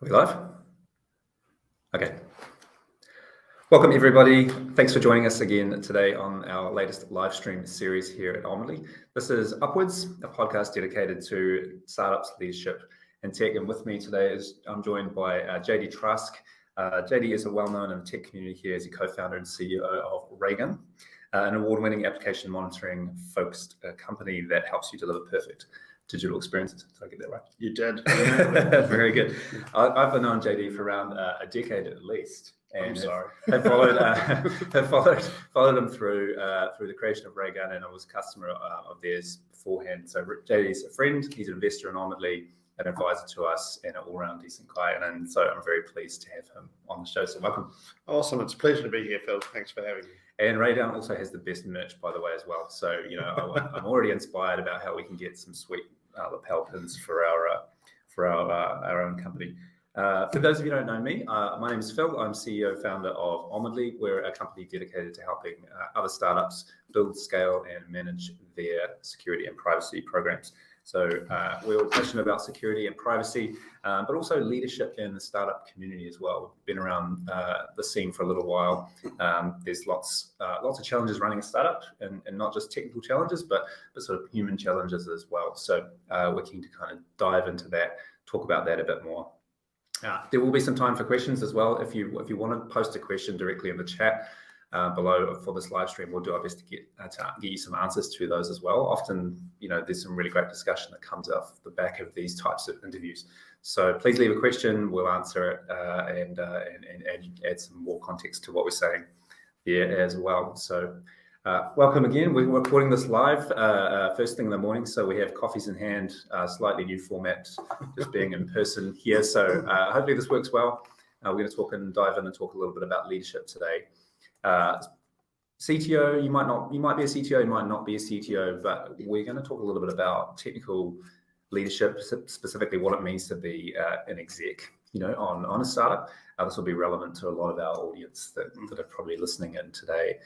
We live? Okay. Welcome everybody. Thanks for joining us again today on our latest live stream series here at Onwardly. This is Upwards, a podcast dedicated to startups, leadership, and tech. And with me today is I'm joined by JD Trask. JD is a well-known in the tech community here as a co-founder and CEO of Raygun, an award-winning application monitoring focused company that helps you deliver perfect digital experiences. Did I get that right? You did. Very good. I've known JD for around a decade at least. And I'm sorry. Have followed him through the creation of Raygun, and I was a customer of theirs beforehand. So JD's a friend, he's an investor in Onwardly, an advisor to us, and an all-round decent guy. And so I'm very pleased to have him on the show. So welcome. Awesome. It's a pleasure to be here, Phil. Thanks for having me. And Raygun also has the best merch, by the way, as well. So, you know, I'm already inspired about how we can get some sweet lapel pins for our own company. For those of you who don't know me, my name is Phil. I'm CEO, founder of Onwardly. We're a company dedicated to helping other startups build, scale, and manage their security and privacy programs. So we're passionate about security and privacy, but also leadership in the startup community as well. We've been around the scene for a little while. There's lots of challenges running a startup, and not just technical challenges, but sort of human challenges as well. So we're keen to kind of dive into that, talk about that a bit more. There will be some time for questions as well. If you want to post a question directly in the chat below for this live stream, we'll do our best to get you some answers to those as well. Often, you know, there's some really great discussion that comes off the back of these types of interviews. So please leave a question, we'll answer it and add some more context to what we're saying here as well. So welcome again. We're recording this live first thing in the morning, so we have coffees in hand, slightly new format, just being in person here. So hopefully this works well. We're going to dive in and talk a little bit about leadership today. CTO, you might be a CTO, you might not be a CTO, but we're going to talk a little bit about technical leadership, specifically what it means to be an exec, you know, on a startup. This will be relevant to a lot of our audience that are probably listening in today.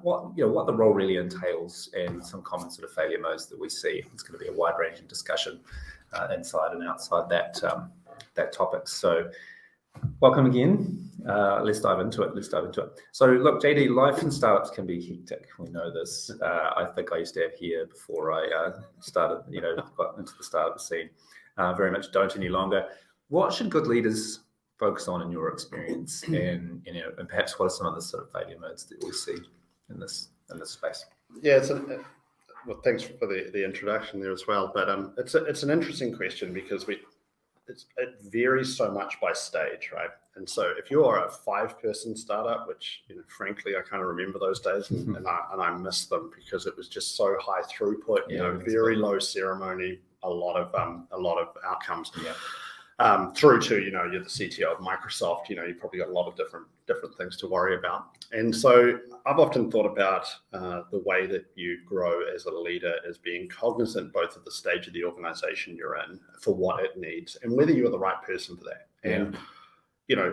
What the role really entails, and some common sort of failure modes that we see. It's going to be a wide-ranging discussion inside and outside that topic. So welcome again. Let's dive into it. So look, JD, life in startups can be hectic. We know this. I think I used to have here before I started, got into the startup scene. Very much don't any longer. What should good leaders focus on in your experience, and perhaps what are some of the sort of failure modes that we see in this space? Yeah, well, thanks for the introduction there as well. But it's an interesting question because it varies so much by stage, right? And so if you're a 5-person startup, which frankly I kind of remember those days, and I miss them because it was just so high throughput, very low ceremony, a lot of outcomes. Yeah. Through to you're the CTO of Microsoft, you've probably got a lot of different things to worry about. And so I've often thought about the way that you grow as a leader as being cognizant both of the stage of the organization you're in for what it needs and whether you're the right person for that. Yeah. And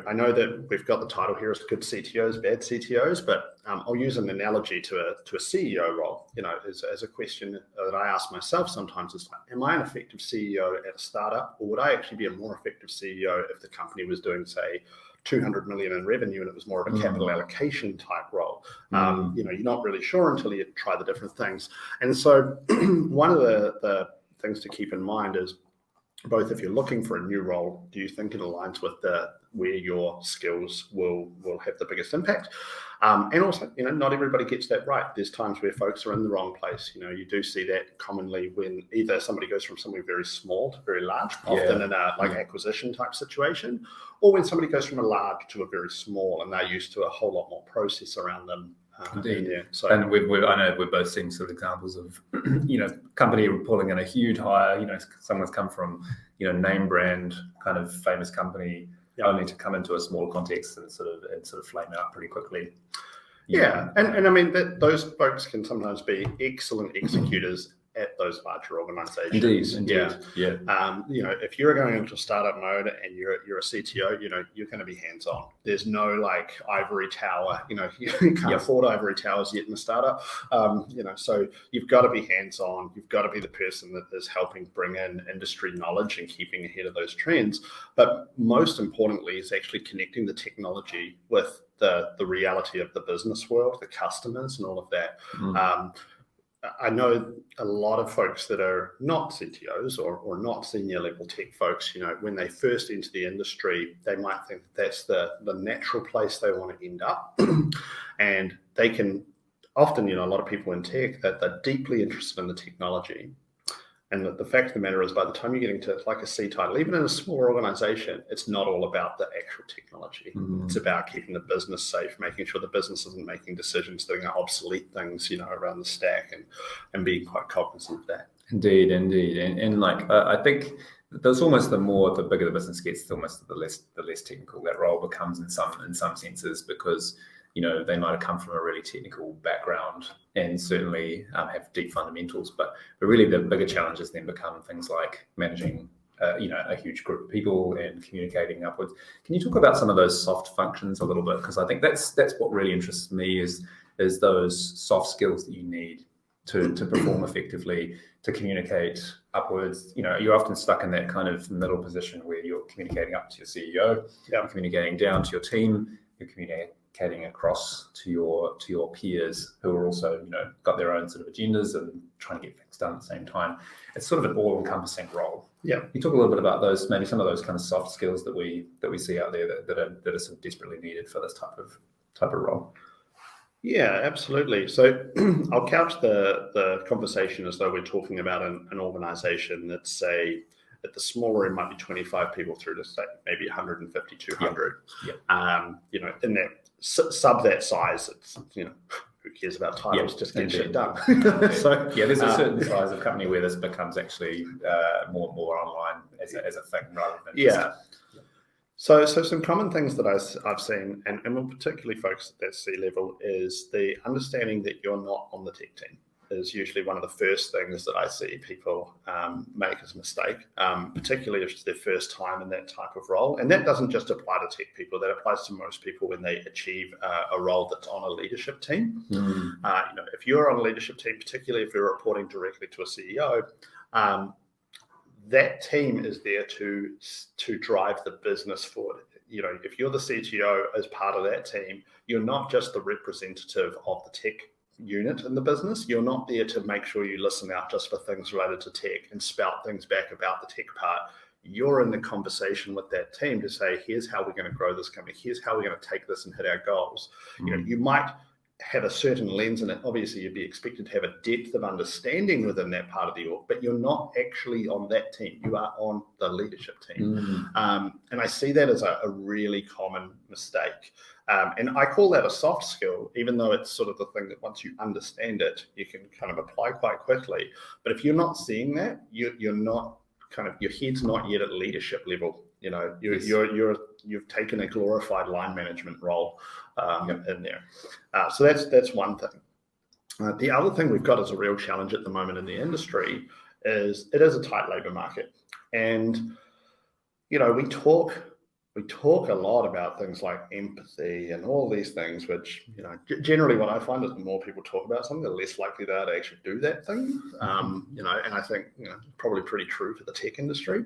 I know that we've got the title here as good CTOs, bad CTOs, but I'll use an analogy to a CEO role. As a question that I ask myself sometimes is, am I an effective CEO at a startup, or would I actually be a more effective CEO if the company was doing, say, 200 million in revenue and it was more of a capital allocation type role? You're not really sure until you try the different things. And so one of the things to keep in mind is, both if you're looking for a new role, do you think it aligns with where your skills will have the biggest impact? And also, not everybody gets that right. There's times where folks are in the wrong place. You do see that commonly when either somebody goes from something very small to very large, often in a acquisition type situation, or when somebody goes from a large to a very small and they're used to a whole lot more process around them. Indeed. Yeah. So, and I know we've both seen sort of examples of, company pulling in a huge hire, someone's come from, name brand kind of famous company, only to come into a smaller context and sort of flame out pretty quickly. Yeah. And I mean, those folks can sometimes be excellent executors at those larger organizations. Indeed. Yeah. If you're going into startup mode and you're a CTO, you're going to be hands-on. There's no like ivory tower, you can't afford ivory towers yet in a startup. So you've got to be hands-on. You've got to be the person that is helping bring in industry knowledge and keeping ahead of those trends. But most importantly is actually connecting the technology with the reality of the business world, the customers and all of that. I know a lot of folks that are not CTOs or not senior level tech folks, when they first enter the industry, they might think that's the natural place they want to end up. And they can often, a lot of people in tech that they're deeply interested in the technology. And the fact of the matter is, by the time you're getting to like a C title, even in a smaller organization, it's not all about the actual technology. It's about keeping the business safe, making sure the business isn't making decisions that are obsolete things, around the stack, and being quite cognizant of that. Indeed. And like, I think there's almost the bigger the business gets, almost the less technical that role becomes in some senses, because they might have come from a really technical background and certainly have deep fundamentals, but really the bigger challenges then become things like managing, a huge group of people and communicating upwards. Can you talk about some of those soft functions a little bit? Because I think that's what really interests me is those soft skills that you need to perform effectively, to communicate upwards. You're often stuck in that kind of middle position where you're communicating up to your CEO, you're communicating down to your team, you're communicating across to your peers who are also got their own sort of agendas and trying to get things done at the same time. It's sort of an all-encompassing role. You talk a little bit about those, maybe some of those kind of soft skills that we see out there that are sort of desperately needed for this type of role. Yeah, absolutely. So I'll couch the conversation as though we're talking about an organization that's, say, at the smaller end might be 25 people through to say maybe 150, 200. In that sub that size, it's who cares about titles, just get shit done. So there's a certain size of company where this becomes actually more online as a thing rather than just, So some common things that I've seen, and more particularly folks at that C-level, is the understanding that you're not on the tech team is usually one of the first things that I see people make as a mistake, particularly if it's their first time in that type of role. And that doesn't just apply to tech people, that applies to most people when they achieve a role that's on a leadership team. If you're on a leadership team, particularly if you're reporting directly to a CEO, that team is there to drive the business forward. If you're the CTO as part of that team, you're not just the representative of the tech unit in the business. You're not there to make sure you listen out just for things related to tech and spout things back about the tech part. You're in the conversation with that team to say, here's how we're going to grow this company. Here's how we're going to take this and hit our goals. You might have a certain lens in it. Obviously, you'd be expected to have a depth of understanding within that part of the org, but you're not actually on that team. You are on the leadership team. And I see that as a really common mistake. And I call that a soft skill, even though it's sort of the thing that once you understand it, you can kind of apply quite quickly. But if you're not seeing that, you're not your head's not yet at leadership level. You've taken a glorified line management role in there. So that's one thing. The other thing we've got as a real challenge at the moment in the industry is it is a tight labor market. And, we talk a lot about things like empathy and all these things, which, generally what I find is the more people talk about something, the less likely they are to actually do that thing. And I think, probably pretty true for the tech industry.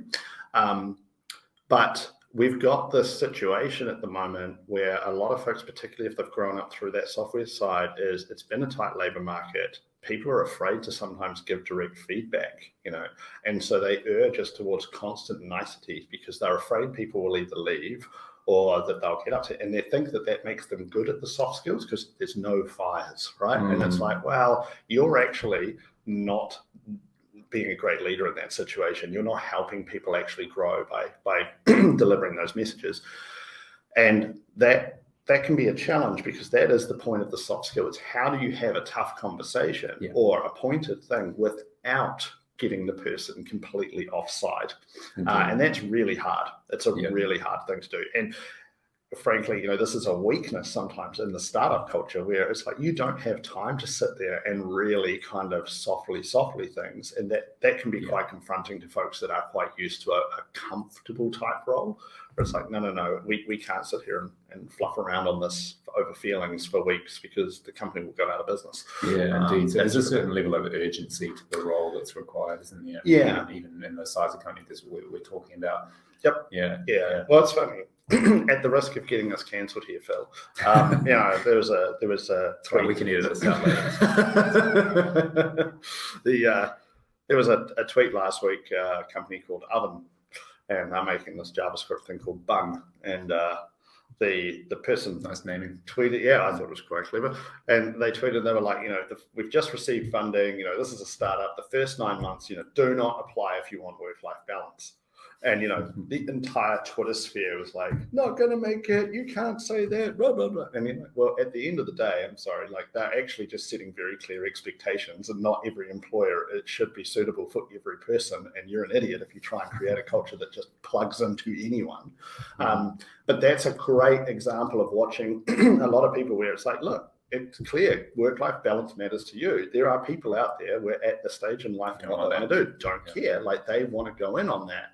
But we've got this situation at the moment where a lot of folks, particularly if they've grown up through that software side, it's been a tight labor market. People are afraid to sometimes give direct feedback, and so they err just towards constant niceties because they're afraid people will either leave or that they'll get upset, and they think that makes them good at the soft skills because there's no fires, right? And it's like, well, you're actually not being a great leader in that situation. You're not helping people actually grow by delivering those messages, and that can be a challenge because that is the point of the soft skill. It's how do you have a tough conversation or a pointed thing without getting the person completely offside. And that's really hard. It's a really hard thing to do. frankly, this is a weakness sometimes in the startup culture where it's like you don't have time to sit there and really kind of softly things, and that can be quite confronting to folks that are quite used to a comfortable type role. But it's like, no, we can't sit here and fluff around on this over feelings for weeks because the company will go out of business. Yeah, indeed. So there's a certain level of urgency to the role that's required, isn't there? Yeah. Even in the size of company that we're talking about. Yep. Yeah. Well, it's funny. At the risk of getting us cancelled here, Phil, there was a tweet. We can edit this out later. There was a tweet last week, a company called Oven, and they're making this JavaScript thing called Bung, and the person nice naming tweeted, I thought it was quite clever, and they tweeted, they were like, we've just received funding, this is a startup, the first 9 months, do not apply if you want work-life balance. And, the entire Twitter sphere was like, not going to make it. You can't say that, blah, blah, blah. And well, at the end of the day, I'm sorry, they're actually just setting very clear expectations, and not every employer, it should be suitable for every person. And you're an idiot if you try and create a culture that just plugs into anyone. But that's a great example of watching a lot of people where it's like, look, it's clear work-life balance matters to you. There are people out there who are at the stage in life what they want to do, don't care. They want to go in on that.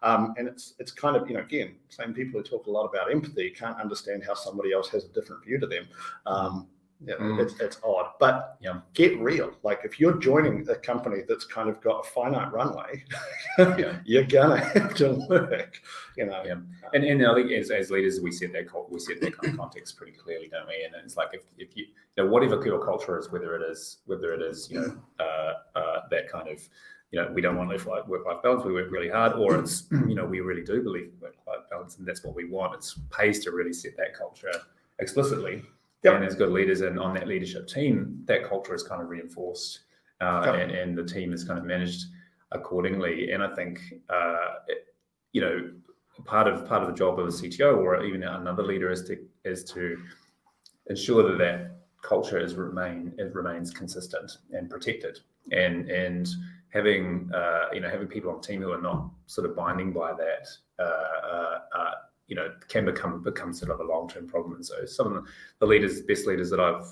And it's kind of, again, same people who talk a lot about empathy can't understand how somebody else has a different view to them. It's odd, but get real. If you're joining a company that's kind of got a finite runway, you're gonna have to work. And I think as leaders, we set that kind of context pretty clearly, don't we? And it's like if you whatever your culture is, whether it is that kind of we don't want work-life balance, we work really hard, or it's we really do believe in work-life balance and that's what we want. It pays to really set that culture explicitly. And as good leaders and on that leadership team, that culture is kind of reinforced and the team is kind of managed accordingly. And I think part of the job of a CTO or even another leader is to ensure that culture remains consistent and protected, and having people on the team who are not sort of binding by that can become sort of a long-term problem. And so some of the best leaders that I've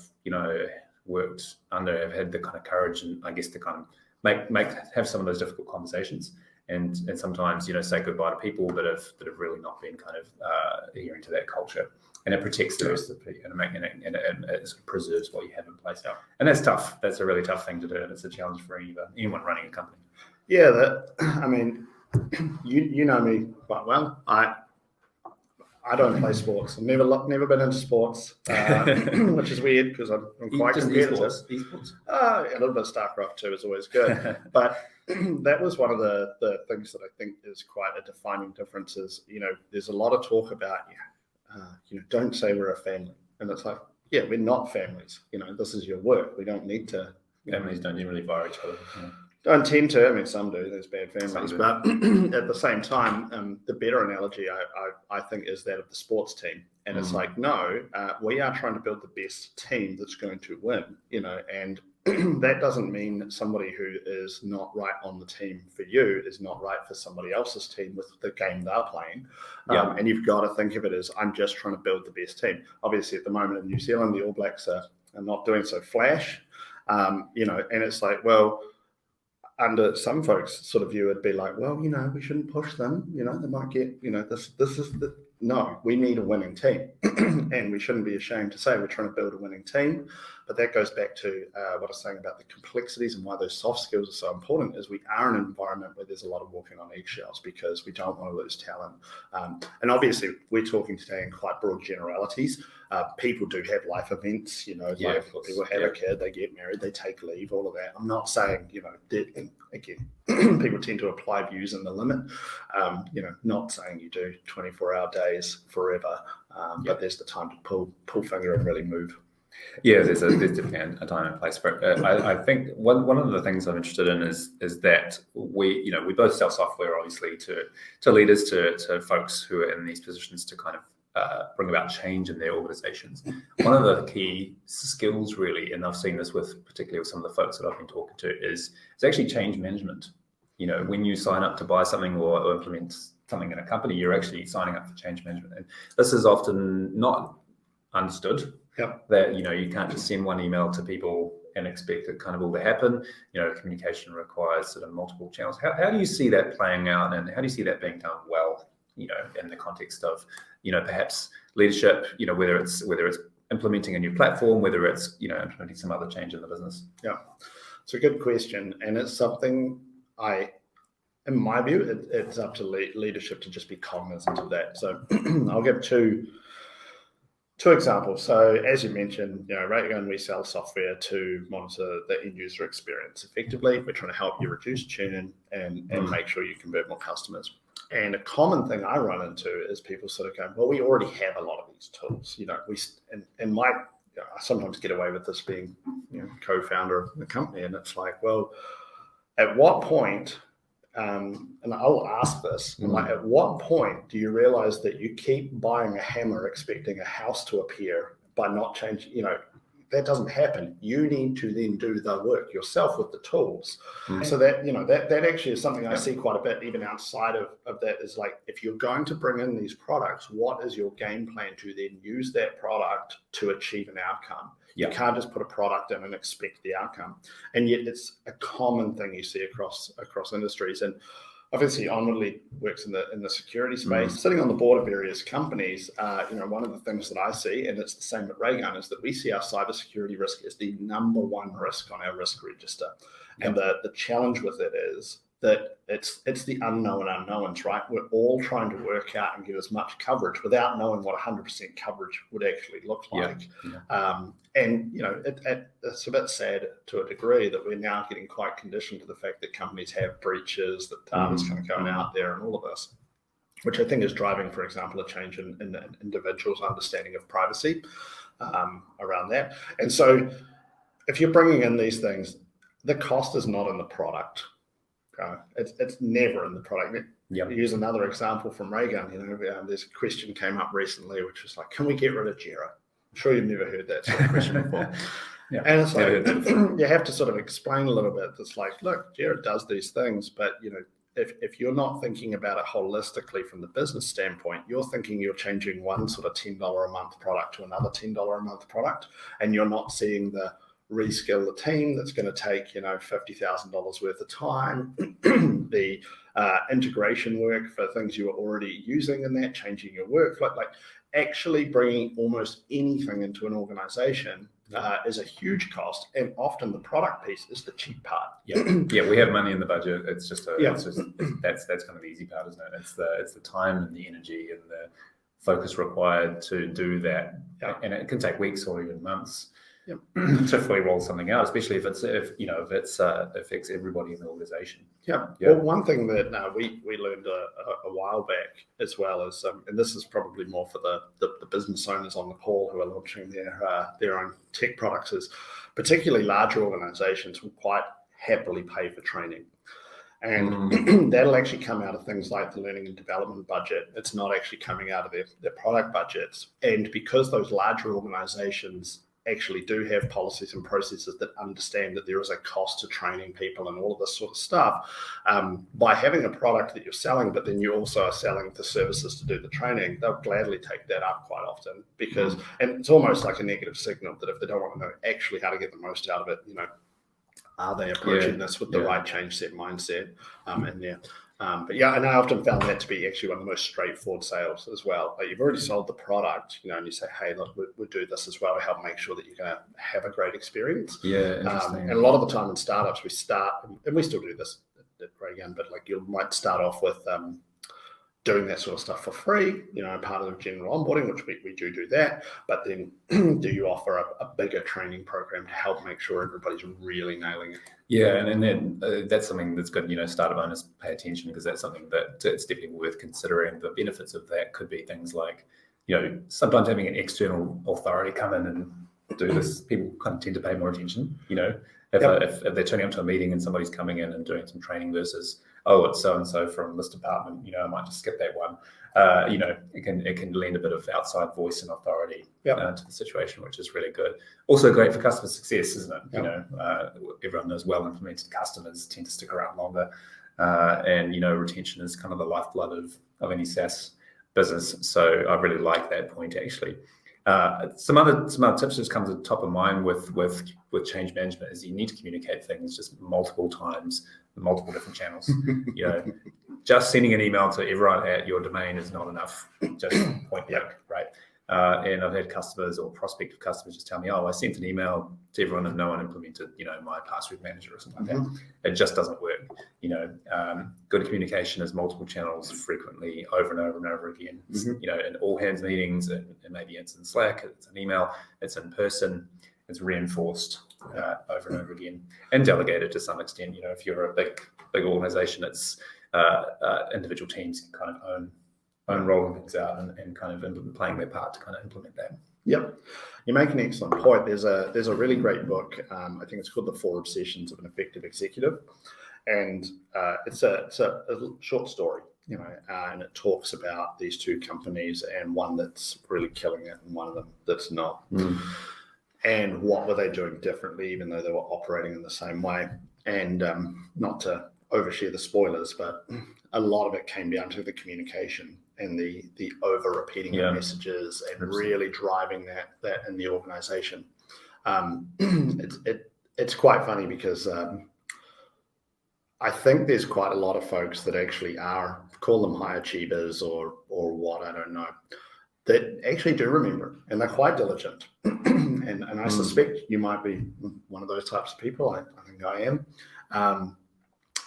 worked under have had the kind of courage and I guess to kind of have some of those difficult conversations and sometimes say goodbye to people that have really not been kind of adhering to that culture. And it protects the rest of the people and it sort of preserves what you have in place. And that's tough. That's a really tough thing to do, and it's a challenge for anyone running a company. Yeah, you know me quite well. I don't play sports. I've never been into sports, which is weird because I'm quite competitive. Esports? A little bit of StarCraft too is always good. But that was one of the things that I think is quite a defining difference is, there's a lot of talk about, don't say we're a family. And it's like, we're not families. This is your work. We don't need to. Families don't generally fire each other. Don't tend to. I mean, some do. There's bad families, but at the same time, the better analogy I think is that of the sports team. And it's like, no, we are trying to build the best team that's going to win. And that doesn't mean that somebody who is not right on the team for you is not right for somebody else's team with the game they're playing. And you've got to think of it as, I'm just trying to build the best team. Obviously, at the moment in New Zealand, the All Blacks are not doing so flash. And it's like, well, under some folks' sort of view, it'd be like, well, we shouldn't push them. They might get, this is no, we need a winning team. And we shouldn't be ashamed to say we're trying to build a winning team. But that goes back to what I was saying about the complexities and why those soft skills are so important is we are in an environment where there's a lot of walking on eggshells because we don't want to lose talent. And obviously, we're talking today in quite broad generalities. People do have life events, people have a kid, they get married, they take leave, all of that. I'm not saying, again, people tend to apply views in the limit, not saying you do 24-hour days forever, but there's the time to pull finger and really move. Yeah, there's definitely a time and place for it. I think one of the things I'm interested in is that we both sell software, obviously, to leaders, to folks who are in these positions to kind of bring about change in their organizations. One of the key skills, really, and I've seen this particularly with some of the folks that I've been talking to, is actually change management. When you sign up to buy something or implement something in a company, you're actually signing up for change management. And this is often not understood. That, you can't just send one email to people and expect it kind of all to happen. Communication requires sort of multiple channels. How do you see that playing out, and how do you see that being done well, in the context of, perhaps leadership, whether it's implementing a new platform, whether it's, implementing some other change in the business? Yeah, it's a good question. And it's something in my view, it's up to leadership to just be cognizant of that. So I'll give two examples. So as you mentioned, Raygun, we sell software to monitor the end user experience effectively. We're trying to help you reduce churn and make sure you convert more customers. And a common thing I run into is people sort of going, well, we already have a lot of these tools. I sometimes get away with this being, co-founder of the company. And it's like, well, at what point, and I'll ask this, at what point do you realize that you keep buying a hammer expecting a house to appear by not changing, that doesn't happen. You need to then do the work yourself with the tools. So that actually is something I see quite a bit, even outside of that, is like, if you're going to bring in these products, what is your game plan to then use that product to achieve an outcome? You can't just put a product in and expect the outcome. And yet it's a common thing you see across industries. And obviously Onwardly works in the security space. Sitting on the board of various companies, one of the things that I see, and it's the same at Raygun, is that we see our cybersecurity risk as the number one risk on our risk register. And the challenge with it is that it's the unknown unknowns, right? We're all trying to work out and get as much coverage without knowing what 100% coverage would actually look like. It's a bit sad to a degree that we're now getting quite conditioned to the fact that companies have breaches, that data's kind of going out there and all of this, which I think is driving, for example, a change in individuals' understanding of privacy around that. And so if you're bringing in these things, the cost is not in the product. It's never in the product. Use another example from Raygun. This question came up recently, which was like, can we get rid of Jira? I'm sure you've never heard that sort of question before. And it's like, you have to sort of explain a little bit. It's like, look, Jira does these things, but if you're not thinking about it holistically from the business standpoint, you're thinking you're changing one sort of $10 a month product to another $10 a month product, and you're not seeing the reskill the team that's going to take $50,000 worth of time, the integration work for things you are already using in that, changing your workflow, like actually bringing almost anything into an organization is a huge cost, and often the product piece is the cheap part. We have money in the budget. It's just that's kind of the easy part, isn't it? It's the time and the energy and the focus required to do that, and it can take weeks or even months. To fully roll something out, especially if it affects everybody in the organization. Well, one thing that we learned a while back as well is, and this is probably more for the business owners on the call who are launching their own tech products, is particularly larger organizations will quite happily pay for training. And that'll actually come out of things like the learning and development budget. It's not actually coming out of their product budgets. And because those larger organizations actually do have policies and processes that understand that there is a cost to training people and all of this sort of stuff, by having a product that you're selling, but then you also are selling the services to do the training, they'll gladly take that up quite often, because, and it's almost like a negative signal that if they don't want to know actually how to get the most out of it, are they approaching this with the right change set mindset in there? And I often found that to be actually one of the most straightforward sales as well. Like, you've already sold the product, and you say, hey, look, we'll do this as well to help make sure that you're going to have a great experience. Interesting. And a lot of the time in startups, we start, and we still do this at Raygun, but like you might start off with doing that sort of stuff for free, part of the general onboarding, which we do that. But then do you offer a bigger training program to help make sure everybody's really nailing it? And then that's something that's good, startup owners pay attention, because that's something that it's definitely worth considering. The benefits of that could be things like, sometimes having an external authority come in and do this, people kind of tend to pay more attention, if they're turning up to a meeting and somebody's coming in and doing some training versus, oh, it's so-and-so from this department, I might just skip that one. It can lend a bit of outside voice and authority to the situation, which is really good. Also great for customer success, isn't it? Everyone knows well-implemented customers tend to stick around longer. and retention is kind of the lifeblood of any SaaS business. So I really like that point actually. Some other tips just come to the top of mind with change management is you need to communicate things just multiple times, multiple different channels. Just sending an email to everyone at your domain is not enough. Just point blank, right? And I've had customers or prospective customers just tell me, "Oh, I sent an email to everyone and no one implemented, my password manager or something like that." It just doesn't work. Good communication is multiple channels frequently over and over and over again. In all hands meetings, and maybe it's in Slack, it's an email, it's in person, it's reinforced over and over again, and delegated to some extent. If you're a big organization, it's individual teams can kind of own rolling things out and kind of playing their part to kind of implement that. Yep, you make an excellent point. There's a really great book. I think it's called The 4 Obsessions of an Effective Executive, and it's a short story, and it talks about these two companies and one that's really killing it and one of them that's not. And what were they doing differently, even though they were operating in the same way? And not to overshare the spoilers, but a lot of it came down to the communication and the over repeating the messages and really driving that in the organization. It's quite funny because I think there's quite a lot of folks that actually call them high achievers or what, I don't know, that actually do remember and they're quite diligent. and I suspect you might be one of those types of people. I think I am.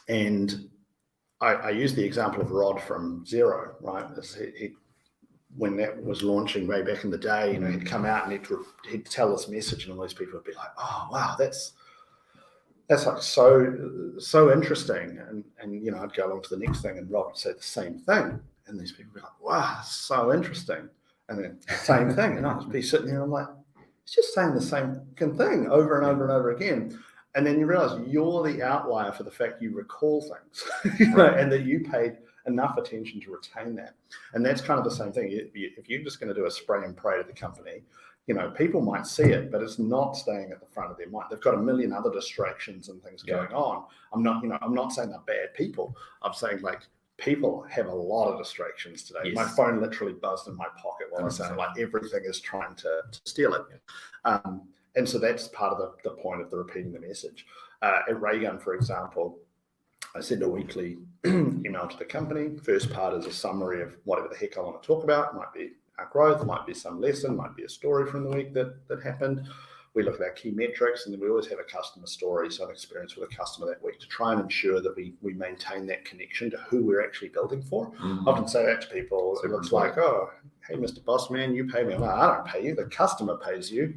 And I use the example of Rod from Xero, right? When that was launching way back in the day, he'd come out and he'd tell this message, and all these people would be like, "Oh, wow, that's like so interesting." And I'd go along to the next thing, and Rod would say the same thing, and these people would be like, "Wow, that's so interesting." And then same thing, and I'd be sitting here, and I'm like, "It's just saying the same thing over and over and over again." And then you realize you're the outlier for the fact you recall things, and that you paid enough attention to retain that. And that's kind of the same thing. If you're just going to do a spray and pray to the company, people might see it, but it's not staying at the front of their mind. They've got a million other distractions and things going on. I'm not saying they're bad people. I'm saying people have a lot of distractions today. Yes. My phone literally buzzed in my pocket while I sound like everything is trying to steal it. And so that's part of the point of the repeating the message. At Raygun, for example, I send a weekly email to the company. First part is a summary of whatever the heck I want to talk about. It might be our growth, might be some lesson, might be a story from the week that happened. We look at our key metrics, and then we always have a customer story, so an experience with a customer that week to try and ensure that we maintain that connection to who we're actually building for. I often say that to people. It looks like, "Oh, hey, Mr. Boss Man, you pay me." I'm like, "I don't pay you. The customer pays you."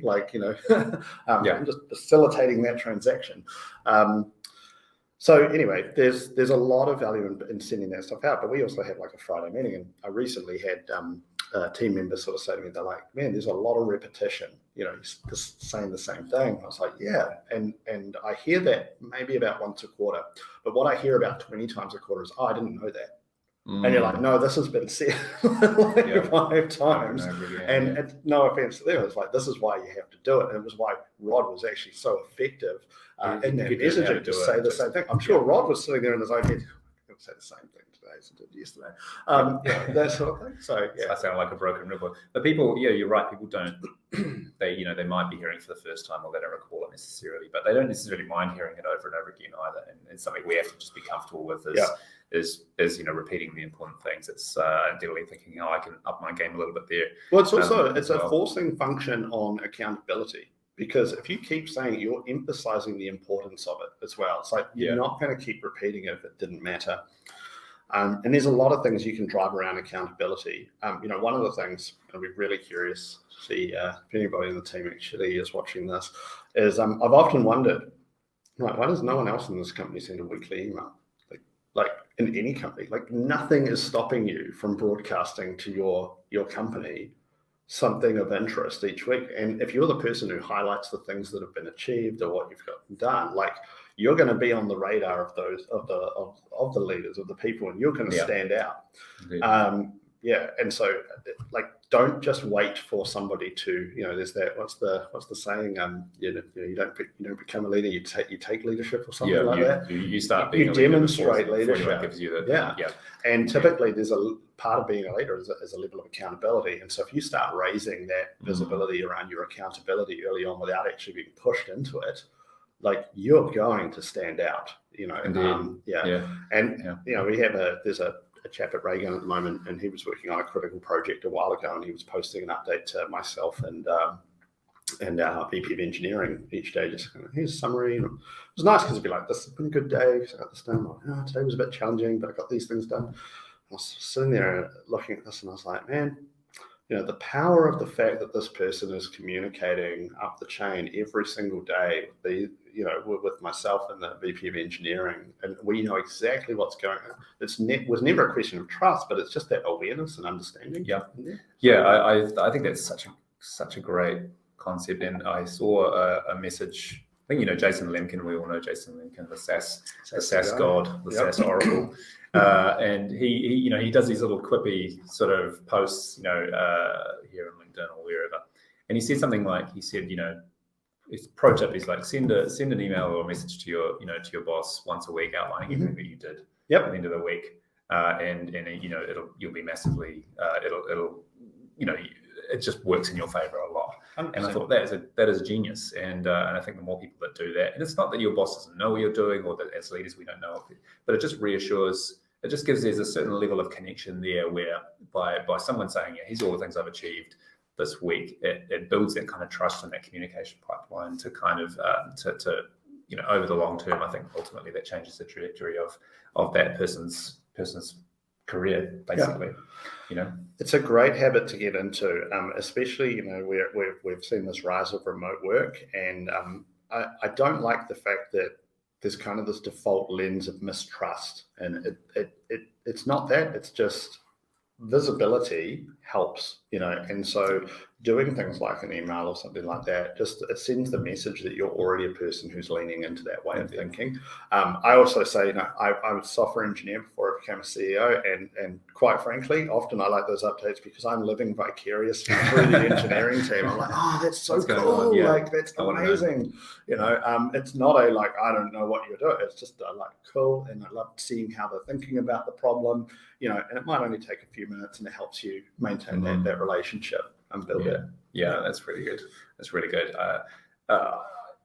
I'm just facilitating that transaction. So anyway, there's a lot of value in sending that stuff out, but we also have a Friday meeting, and I recently had team members sort of say to me, they're like, "Man, there's a lot of repetition, just saying the same thing." I was like, "Yeah," and I hear that maybe about once a quarter, but what I hear about 20 times a quarter is, "Oh, I didn't know that." And you're like, "No, this has been said 5 times." And no offense to them, it's like, this is why you have to do it. And it was why Rod was actually so effective in that messaging to say the same thing. I'm sure Rod was sitting there in his own head, "I'm going to say the same thing today as I did yesterday." That sort of thing. So I sound like a broken record. But people, you're right. People don't. They might be hearing for the first time, or they don't recall it necessarily, but they don't necessarily mind hearing it over and over again either. And it's something we have to just be comfortable with. Is repeating the important things. It's definitely thinking how I can up my game a little bit there. Well, it's also a forcing function on accountability, because if you keep saying it, you're emphasizing the importance of it as well. It's like you're not going to keep repeating it if it didn't matter. And there's a lot of things you can drive around accountability. One of the things, I'd be really curious to see if anybody in the team actually is watching this, is I've often wondered, why does no one else in this company send a weekly email? Like in any company, nothing is stopping you from broadcasting to your company something of interest each week. And if you're the person who highlights the things that have been achieved or what you've got done, you're going to be on the radar of those of the leaders, of the people, and you're going to stand out. Yeah, and so like don't just wait for somebody to, there's that what's the saying, you don't become a leader, you take leadership or something that. You start being you demonstrate leadership. Gives you the, yeah. And typically there's a part of being a leader is a level of accountability, and so if you start raising that visibility around your accountability early on without actually being pushed into it, like you're going to stand out, And we have there's a chap at Raygun at the moment, and he was working on a critical project a while ago, and he was posting an update to myself and our VP of engineering each day, just kind of, here's a summary. And it was nice because it'd be like, this has been a good day. So I got this done. Like, today was a bit challenging, but I got these things done. I was sitting there looking at this, and I was like, man, the power of the fact that this person is communicating up the chain every single day, with myself and the VP of engineering, and we know exactly what's going on. Was never a question of trust, but it's just that awareness and understanding. I think that's such a great concept. And I saw a message. I think Jason Lemkin. We all know Jason Lemkin, the SaaS god, the SaaS oracle. And he does these little quippy sort of posts, here on LinkedIn or wherever. And he said something like, his pro tip is like send an email or a message to your boss once a week outlining everything that you did at the end of the week, and you'll be massively it just works in your favor a lot. 100%. And I thought that is genius, and I think the more people that do that, and it's not that your boss doesn't know what you're doing, or that as leaders we don't know it, but it just reassures. It just gives there's a certain level of connection there where by someone saying, here's all the things I've achieved this week, it builds that kind of trust and that communication pipeline to kind of to over the long term. I think ultimately that changes the trajectory of that person's career, basically. It's a great habit to get into, especially we've seen this rise of remote work, and I don't like the fact that there's kind of this default lens of mistrust, and it's not that, it's just visibility helps, and so doing things like an email or something like that, just it sends the message that you're already a person who's leaning into that way of thinking. I also say, I was a software engineer before I became a CEO, and quite frankly, often I like those updates because I'm living vicariously through the engineering team. I'm like, that's so cool, like that's amazing. It's not a like, I don't know what you're doing. It's just like cool, and I love seeing how they're thinking about the problem, and it might only take a few minutes, and it helps you maintain that relationship and build it. Yeah, that's really good. That's really good.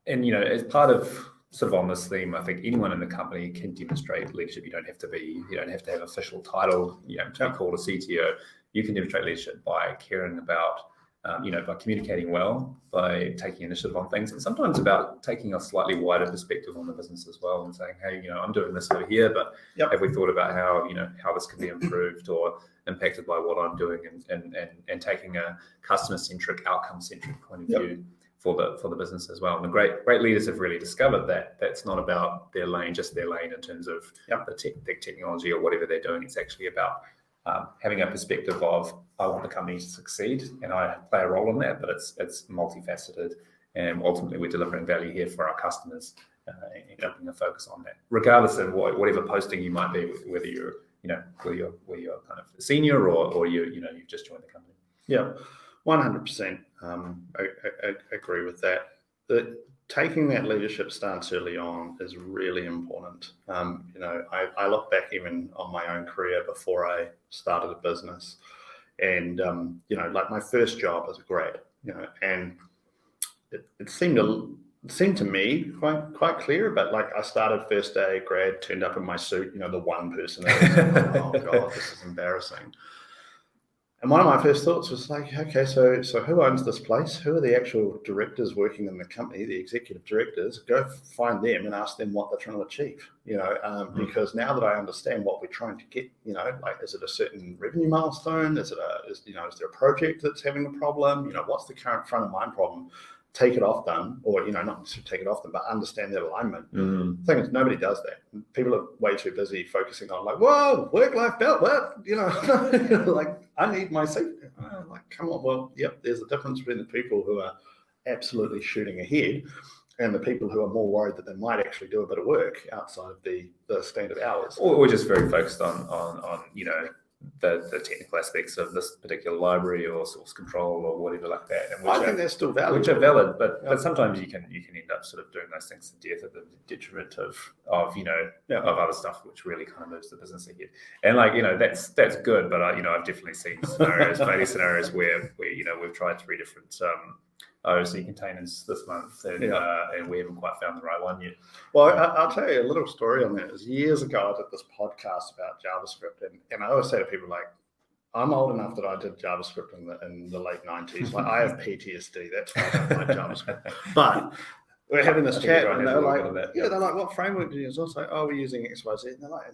And as part of sort of on this theme, I think anyone in the company can demonstrate leadership. You don't have to have official title, to be called a CTO. You can demonstrate leadership by caring about, by communicating well, by taking initiative on things, and sometimes about taking a slightly wider perspective on the business as well, and saying, hey, I'm doing this over here, but have we thought about how this can be improved or impacted by what I'm doing, and taking a customer-centric, outcome-centric point of view for the business as well. And the great leaders have really discovered that that's not about their lane in terms of the technology or whatever they're doing. It's actually about having a perspective of, I want the company to succeed, and I play a role in that, but it's multifaceted, and ultimately we're delivering value here for our customers, and keeping a focus on that, regardless of whatever posting you might be, whether you're kind of a senior or you've just joined the company. 100%. I agree with that. Taking that leadership stance early on is really important. I look back even on my own career before I started a business, and like my first job as a grad, and it seemed to me quite clear, but like I started first day grad, turned up in my suit, the one person. Oh God, this is embarrassing. And one of my first thoughts was like, okay, so who owns this place? Who are the actual directors working in the company, the executive directors? Go find them and ask them what they're trying to achieve, because now that I understand what we're trying to get, like, is it a certain revenue milestone? Is there a project that's having a problem? What's the current front of mind problem? Take it off them, or not to take it off them, but understand their alignment. The thing is, nobody does that. People are way too busy focusing on like, whoa, work-life balance, what? Like, I need my safety. Like, come on, well, there's a difference between the people who are absolutely shooting ahead and the people who are more worried that they might actually do a bit of work outside of the standard hours. Or we're just very focused on the technical aspects of this particular library or source control or whatever like that. And I think they're still valid. Which are valid, but sometimes you can end up sort of doing those things to death at the detriment of of other stuff which really kind of moves the business ahead. And that's good, but I've definitely seen scenarios where we've tried 3 different OOC containers this month, and we haven't quite found the right one yet. Well, I'll tell you a little story on that. It was years ago, I did this podcast about JavaScript, and I always say to people, like, I'm old enough that I did JavaScript in the late 90s. Like, I have PTSD. That's why I don't like JavaScript. But we're having this chat, and they're like, they're like, what framework do you use? I was like, oh, we're using XYZ. And they're like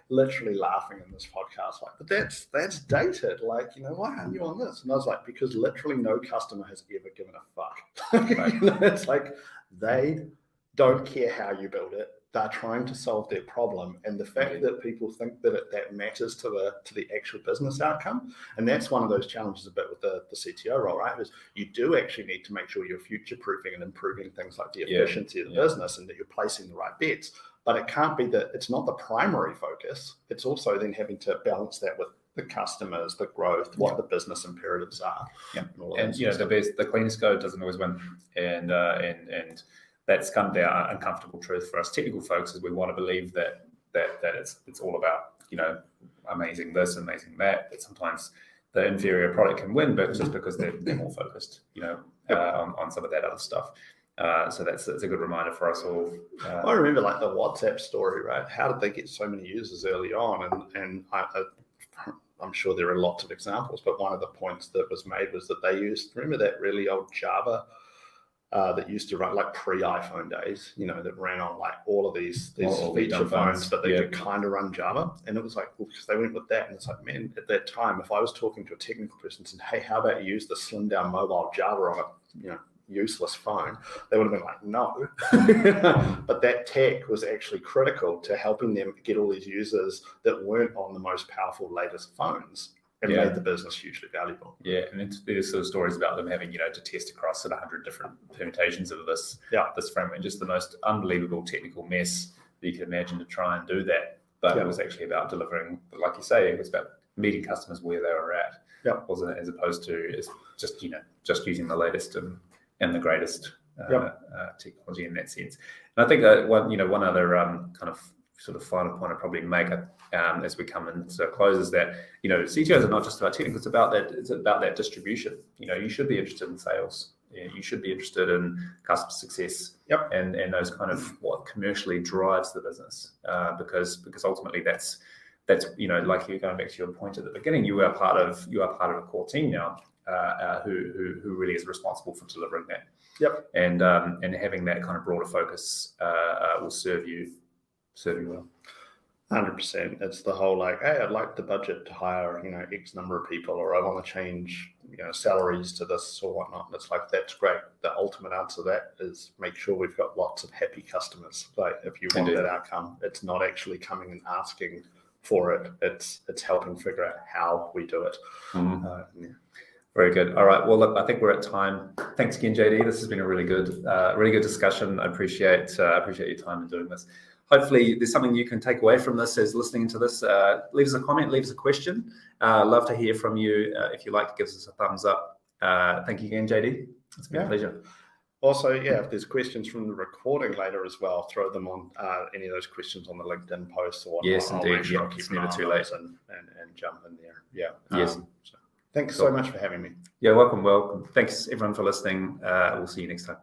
literally laughing in this podcast, like, but that's dated. Like, why aren't you on this? And I was like, because literally no customer has ever given a fuck. Right. It's like they don't care how you build it. They're trying to solve their problem, and the fact that people think that matters to the actual business outcome, and that's one of those challenges a bit with the CTO role, right? Is you do actually need to make sure you're future proofing and improving things like the efficiency of the business, and that you're placing the right bets. But it can't be that it's not the primary focus. It's also then having to balance that with the customers, the growth, what the business imperatives are. Yeah, and the cleanest code doesn't always win, and that's kind of the uncomfortable truth for us technical folks, is we want to believe that it's all about amazing this, amazing that. But sometimes the inferior product can win, but just because they're more focused, on some of that other stuff. So that's a good reminder for us all. I remember like the WhatsApp story, right? How did they get so many users early on? And I'm sure there are lots of examples, but one of the points that was made was that they used, remember that really old Java that used to run like pre-iPhone days, that ran on like all of these feature phones, but they could kind of run Java. And it was like, well, because they went with that. And it's like, man, at that time, if I was talking to a technical person and saying, hey, how about you use the slimmed down mobile Java on a, useless phone, they would have been like, no. But that tech was actually critical to helping them get all these users that weren't on the most powerful latest phones, and made the business hugely valuable. Yeah, and there's sort of stories about them having, to test across 100 different permutations of this framework, just the most unbelievable technical mess that you can imagine to try and do that. But it was actually about delivering, like you say, it was about meeting customers where they were at. Wasn't it, as opposed to just using the latest and the greatest technology in that sense. And I think that one other kind of sort of final point I'd probably make as we come into close is that CTOs are not just about technical; it's about that distribution. You should be interested in sales. You should be interested in customer success. And those kind of what commercially drives the business, because ultimately that's like you're going back to your point at the beginning. You are part of a core team now. Who really is responsible for delivering that. And having that kind of broader focus will serve you well. 100%. It's the whole like, hey, I'd like the budget to hire X number of people, or I want to change salaries to this or whatnot. And it's like, that's great. The ultimate answer to that is make sure we've got lots of happy customers. Like, if you want that outcome, it's not actually coming and asking for it. It's helping figure out how we do it. Very good. All right. Well, look, I think we're at time. Thanks again, JD. This has been a really good discussion. I appreciate your time in doing this. Hopefully, there's something you can take away from this as listening to this. Leave us a comment, leave us a question. Love to hear from you. If you'd like to give us a thumbs up. Thank you again, JD. It's been a pleasure. Also, if there's questions from the recording later as well, throw them on any of those questions on the LinkedIn posts or whatnot. Yes, indeed. It's never too late and jump in there. Yes. Thanks so much for having me. Yeah, welcome. Thanks everyone for listening. We'll see you next time.